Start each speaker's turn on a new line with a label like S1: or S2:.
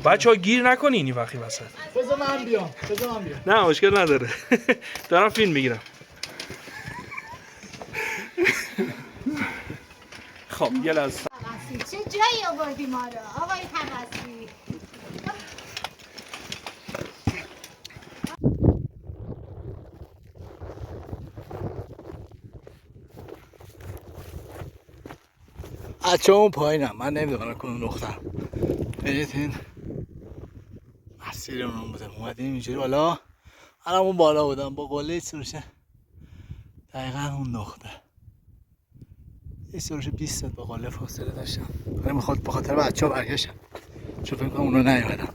S1: بچه ها گیر نکنین این وقتی وسط.
S2: بذار من بیام.
S1: نه مشکل نداره. دارم فیلم میگیرم. خب یه لحظه.
S3: چه جایی آوردی ما رو آقای توسلی؟
S2: بچه اون پایینم، من نمیدونم کنون دختر برید این مسیرمون بودم اومدیم اینجوری بالا. الان اون بالا بودم با قله سروشه دقیقا اون نقطه یه سروش 20 با قله فاصله داشتم. ولی میخواد بخاطر بچه ها برگشتم چون فکر کنم اونو نیومدم.